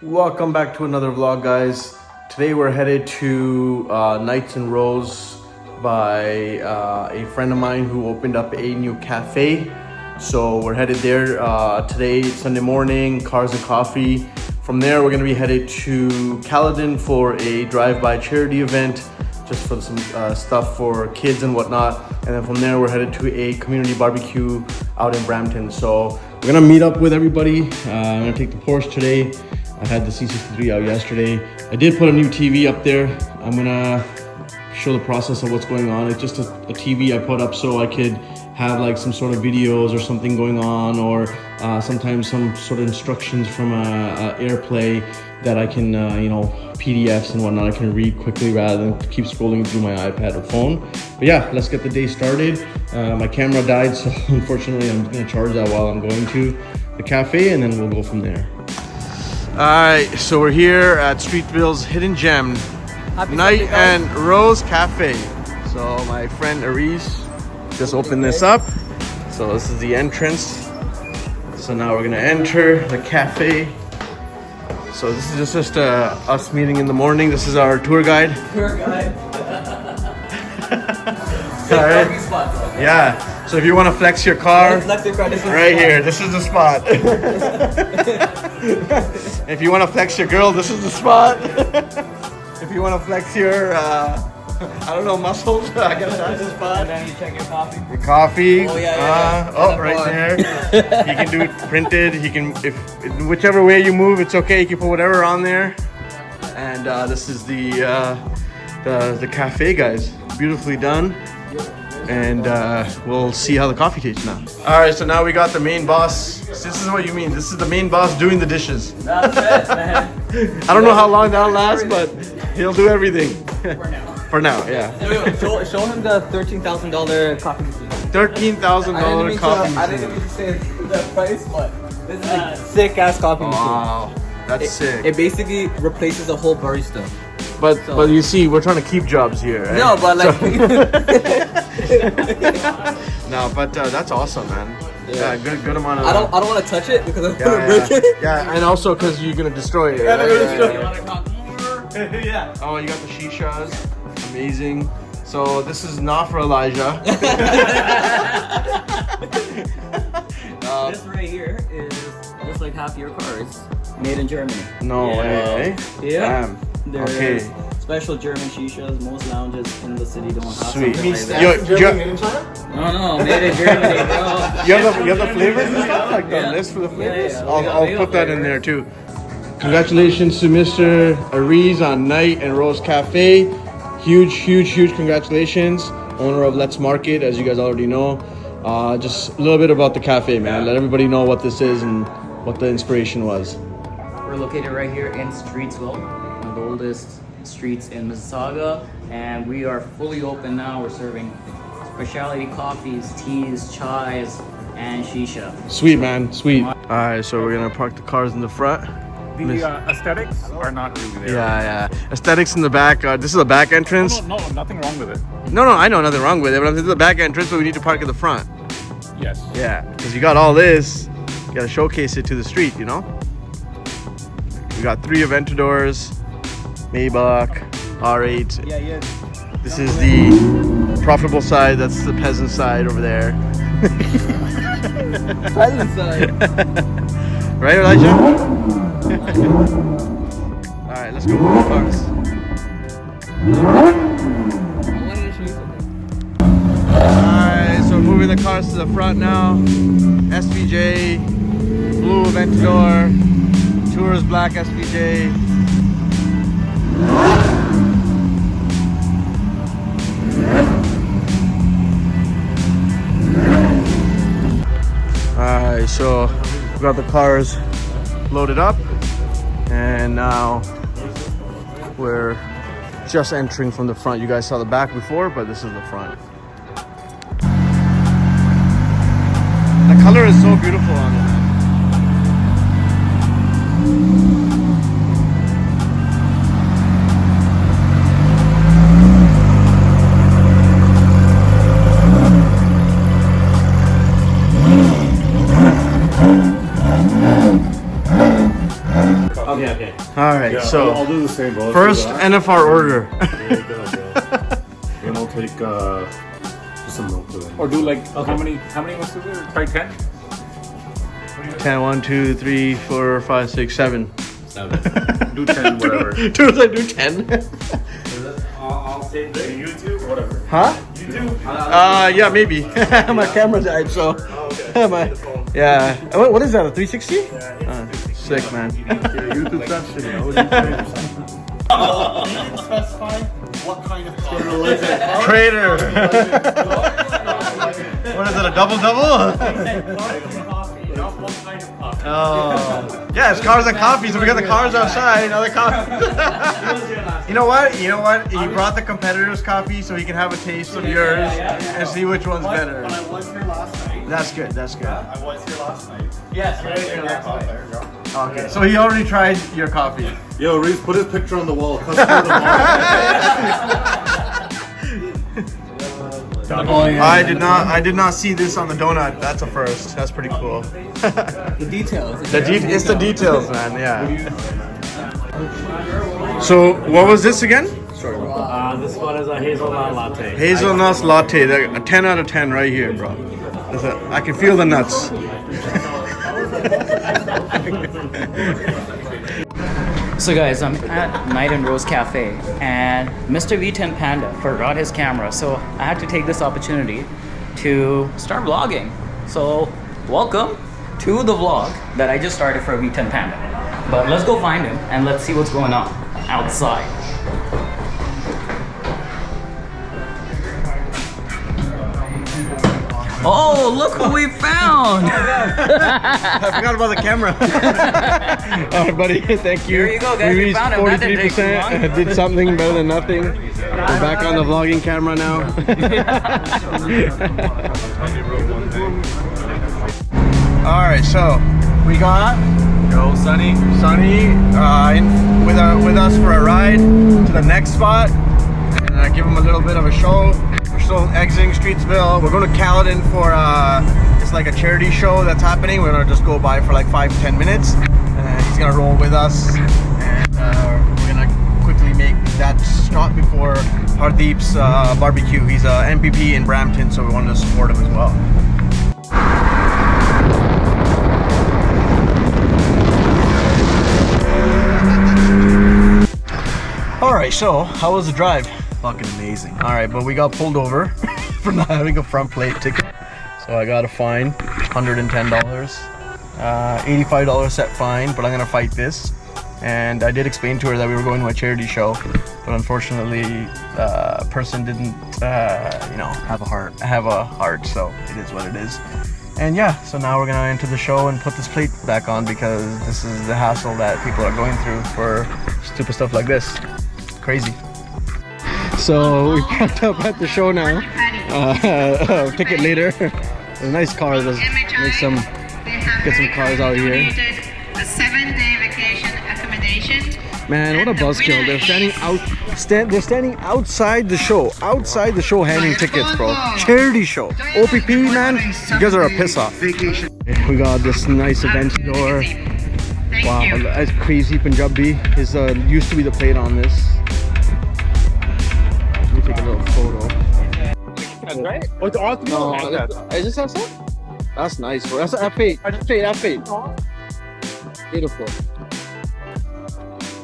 Welcome back to another vlog, guys. Today we're headed to Nights and Rows by a friend of mine who opened up a new cafe. So we're headed there today, Sunday morning, cars and coffee. From there, we're gonna be headed to Caledon for a drive-by charity event, just for some stuff for kids and whatnot. And then from there, we're headed to a community barbecue out in Brampton. So we're gonna meet up with everybody. I'm gonna take the Porsche today. I had the C63 out yesterday. I did put a new TV up there. I'm gonna show the process of what's going on. It's just a TV I put up so I could have like some sort of videos or something going on, or sometimes some sort of instructions from AirPlay that I can, PDFs and whatnot, I can read quickly rather than keep scrolling through my iPad or phone. But yeah, let's get the day started. My camera died, so unfortunately I'm gonna charge that while I'm going to the cafe, and then we'll go from there. Alright, so we're here at Streetsville's Hidden Gem, Night and Rose Cafe. So my friend Aris just opened this up. So this is the entrance. So now we're gonna enter the cafe. So this is just us meeting in the morning. This is our tour guide. Tour guide. Alright. Yeah. So if you want to flex your car, right here, this is the spot. If you want to flex your girl, this is the spot. If you want to flex your, muscles, I guess that's the spot. And then you check your coffee. Your coffee. Oh yeah. Right there. You can do it printed. He can, if whichever way you move, it's okay. You can put whatever on there. And this is the cafe, guys. Beautifully done. And we'll see how the coffee tastes now. All right, so now we got the main boss. This is what you mean. This is the main boss doing the dishes. That's it, man. I don't know how long that'll last, but he'll do everything. For now. For now, yeah. Show him the $13,000 coffee machine. $13,000 coffee machine. I didn't even say the price, but this is a sick ass coffee machine. Wow, that's sick. It basically replaces a whole barista. But you see, we're trying to keep jobs here. Right? No, but like. No, but that's awesome, man. Yeah, good amount of. I don't want to touch it because I'm gonna break it. Yeah, and also because you're gonna destroy it. Yeah, Right? Yeah. Oh, you got the shishas. Amazing. So this is not for Elijah. This right here is just like half your car. It's made in Germany. No way. Yeah. Damn. There's special German shishas. Most lounges in the city don't have Sweet. something like that. Made in China? No, made in Germany, bro. You have the flavors and stuff, like the list for the flavors. Yeah. I'll put that in there too. Congratulations to Mr. Aris on Night and Rose Cafe. Huge congratulations. Owner of Let's Market, as you guys already know. Just a little bit about the cafe, man. Let everybody know what this is and what the inspiration was. We're located right here in Streetsville, one of the oldest streets in Mississauga, and we are fully open now. We're serving specialty coffees, teas, chais, and shisha. Sweet, man, sweet. All right, so we're gonna park the cars in the front. The aesthetics are not really there. Yeah. Aesthetics in the back. This is the back entrance. No, nothing wrong with it. No, I know nothing wrong with it, but this is the back entrance, but we need to park at the front. Yes. Yeah, because you got all this, you gotta showcase it to the street, you know? We got 3 Aventadors, Maybach, R8. Yeah. This is the profitable side, that's the peasant side over there. Peasant side. Right, Elijah? Alright, let's go move the cars. Alright, so moving the cars to the front now. SVJ, blue Aventador, Tours black SVJ. Alright, so we got the cars loaded up, and now we're just entering from the front. You guys saw the back before, but this is the front. The color is so beautiful on it, man. coffee. Okay. All right, Yeah, so I'll do the same, bro. Let's first do that. NFR order. There you go, bro. Then I'll take just some milk with it. Or do like how many was there? Try 10? 10, 1, 2, 3, 4, 5, 6, 7. Do 10, whatever. Does I do 10? I'll say YouTube, whatever. Huh? Yeah, maybe. My camera died, so. Yeah. What is that? A 360? Sick, man. YouTube session. You didn't specify what kind of coffee. Trader. What is it? A double? Oh. Yeah, it's cars and coffee, so we got the cars outside, now the coffee. You know what? He brought the competitor's coffee so he can have a taste of yours and see which one's better. But I was here last night. That's good. I was here last night. Yes, right. There you go. Okay, so he already tried your coffee. Yo, Reese, put his picture on the wall. Customer of the I did not see this on the donut. That's a first. That's pretty cool. The details. It's the details, man. Yeah. So what was this again? This one is a hazelnut latte. Hazelnut latte. A 10 out of 10 right here, bro. I can feel the nuts. So guys, I'm at Night and Rose Cafe, and Mr. V10 Panda forgot his camera, so I had to take this opportunity to start vlogging. So welcome to the vlog that I just started for V10 Panda. But let's go find him and let's see what's going on outside. Oh, look who we found! I forgot about the camera. All right, buddy. Thank you. There you go, guys. We We reached found him. That didn't take too long. 43%. Did something better than nothing. We're back on the vlogging camera now. All right, so we got Sonny with us for a ride to the next spot, and give him a little bit of a show. We're still exiting Streetsville. We're going to Caledon for it's like a charity show that's happening. We're gonna just go by for like 5-10 minutes, and he's gonna roll with us, and we're gonna quickly make that stop before Hardeep's barbecue. He's a MPP in Brampton, so we wanted to support him as well. All right, so how was the drive? Fucking amazing. All right, but we got pulled over for not having a front plate ticket. So I got a fine, $110, $85 set fine, but I'm gonna fight this. And I did explain to her that we were going to a charity show, but unfortunately, a person didn't, have a heart. So it is what it is. And yeah, so now we're gonna enter the show and put this plate back on because this is the hassle that people are going through for stupid stuff like this. Crazy. So we parked up at the show now. Ticket later. A nice car. Let's get some cars out here. A 7-day vacation accommodation. Man, what a buzzkill! They're standing outside the show, handing tickets, bro. Charity show, OPP, man. You guys are a piss off. We got this nice event door. Wow, that's crazy. Punjabi is used to be the plate on this. Let me take a little photo. That's right. Oh, it's all three of them. Is this outside? That's nice, bro. That's an F8. F8. Beautiful.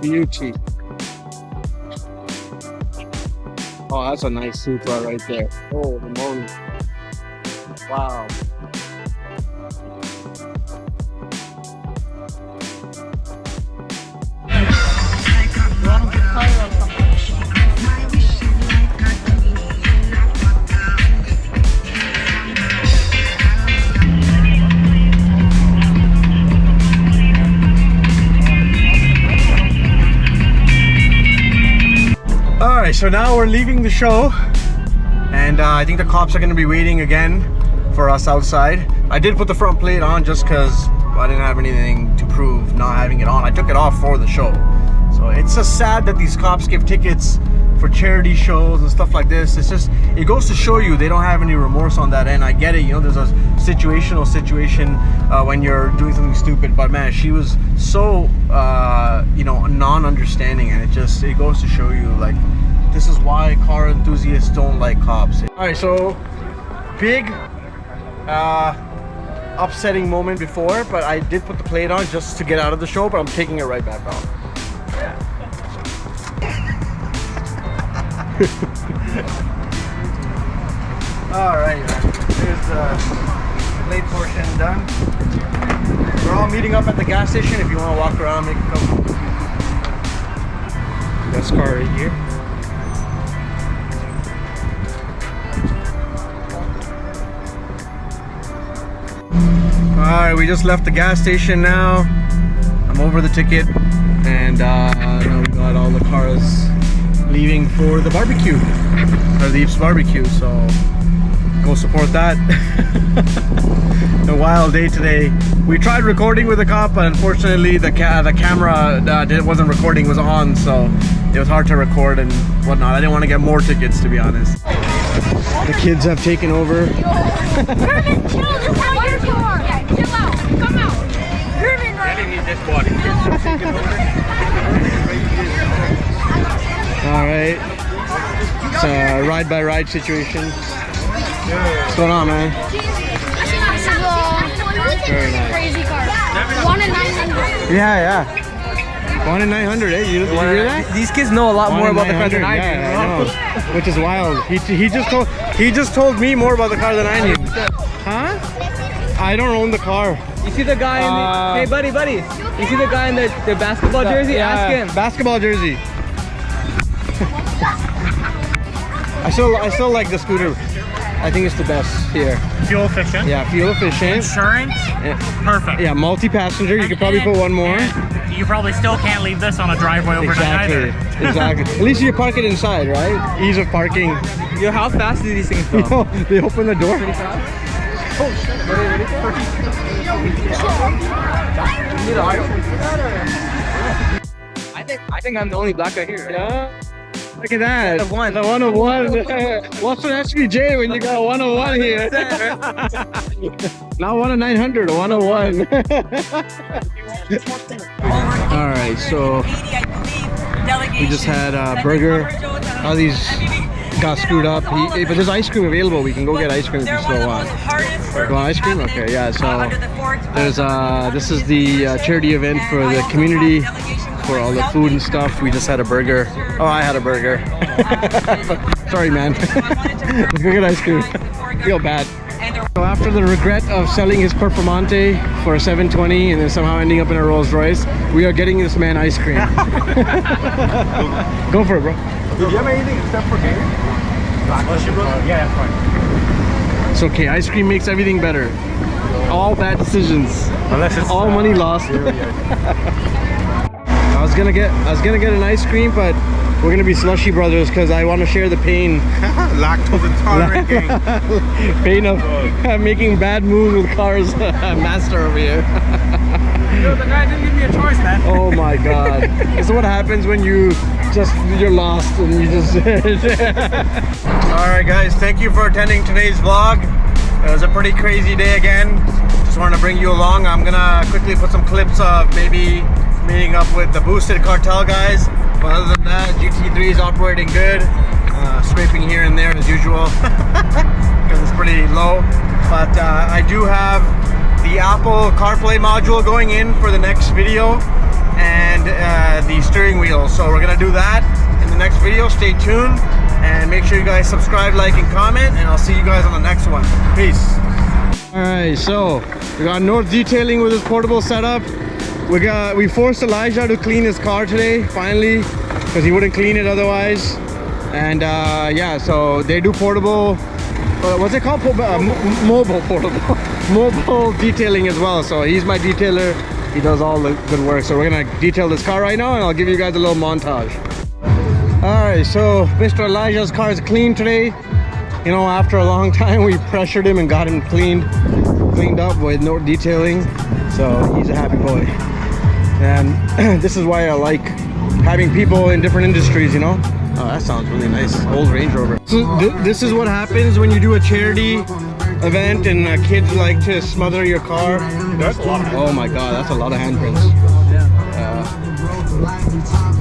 Beauty. Oh, that's a nice Supra right there. Oh, the moon. Wow. Alright, so now we're leaving the show, and I think the cops are going to be waiting again for us outside. I did put the front plate on just because I didn't have anything to prove not having it on. I took it off for the show. So it's just sad that these cops give tickets for charity shows and stuff like this. It's just, it goes to show you they don't have any remorse on that end. I get it, you know, there's a situational situation when you're doing something stupid, but man, she was so you know, non-understanding, and it goes to show you, like, this is why car enthusiasts don't like cops. All right, so big upsetting moment before, but I did put the plate on just to get out of the show, but I'm taking it right back off. All right, here's the plate portion done. We're all meeting up at the gas station if you want to walk around, make a couple. That's car right here. Alright, we just left the gas station now. I'm over the ticket, and now we got all the cars leaving for the barbecue, or the Eve's barbecue, so go support that. A wild day today. We tried recording with the cop, but unfortunately the camera wasn't recording, was on, so it was hard to record and whatnot. I didn't want to get more tickets, to be honest. The kids have taken over. Herman, chill, this is how you're doing. Yeah, chill out, come out. Herman, right? Alright. It's a ride by ride situation. What's going on, man? Very nice. Crazy car. 1 in 900. Yeah. 1 in 900, eh? You hear that? These kids know a lot more about the car than I do. Yeah, I know. Which is wild. He just told me more about the car than I knew. Huh? I don't own the car. You see the guy in the... Hey, buddy. You see the guy in the basketball jersey? Yeah, ask him. Basketball jersey. I still like the scooter. I think it's the best here. Fuel efficient. Yeah, fuel efficient. Insurance, perfect. Yeah, multi-passenger. You could probably put one more. You probably still can't leave this on a driveway overnight either. Exactly. At least you park it inside, right? Ease of parking. Yo, how fast do these things go? Yo, they open the door. I think I'm the only black guy here. Yeah. Look at that. The 101. The 101. What's an SVJ when you got a 101 here? Not 1 in 900, a 101. Alright, so we just had a burger. All these got screwed up. If there's ice cream available, we can go get ice cream if you still want. You want ice cream? Okay, yeah. So there's this is the charity event for the community, for all the food and stuff. We just had a burger. Oh, I had a burger. Sorry, man. Let's go get ice cream. Feel bad. So after the regret of selling his Performante for a 720 and then somehow ending up in a Rolls Royce, we are getting this man ice cream. Go for it, bro. Do you have anything except for game? Yeah, that's fine. It's okay. Ice cream makes everything better. All bad decisions. Unless it's all money lost. I was gonna get an ice cream, but we're gonna be slushy brothers because I want to share the pain. Lactose intolerant gang. Pain of making bad moves with cars. Master over here. Yo, the guy didn't give me a choice, man. Oh my god. This is what happens when you're lost and you just... Alright guys, thank you for attending today's vlog. It was a pretty crazy day again. Just wanted to bring you along. I'm gonna quickly put some clips of maybe meeting up with the Boosted Cartel guys. But other than that, GT3 is operating good. Scraping here and there as usual because it's pretty low. But I do have the Apple CarPlay module going in for the next video, and the steering wheel. So we're gonna do that in the next video. Stay tuned and make sure you guys subscribe, like, and comment, and I'll see you guys on the next one. Peace. Alright, so we got North detailing with his portable setup. We forced Elijah to clean his car today, finally, because he wouldn't clean it otherwise. And yeah, so they do portable, what's it called? Mobile portable. Mobile detailing as well. So he's my detailer. He does all the good work. So we're gonna detail this car right now, and I'll give you guys a little montage. Alright, so Mr. Elijah's car is clean today. You know, after a long time we pressured him and got him cleaned up with no detailing. So he's a happy boy. And this is why I like having people in different industries, you know. Oh, that sounds really nice. Old Range Rover. So this is what happens when you do a charity event and kids like to smother your car. That's a lot. Oh my god, that's a lot of handprints. Yeah.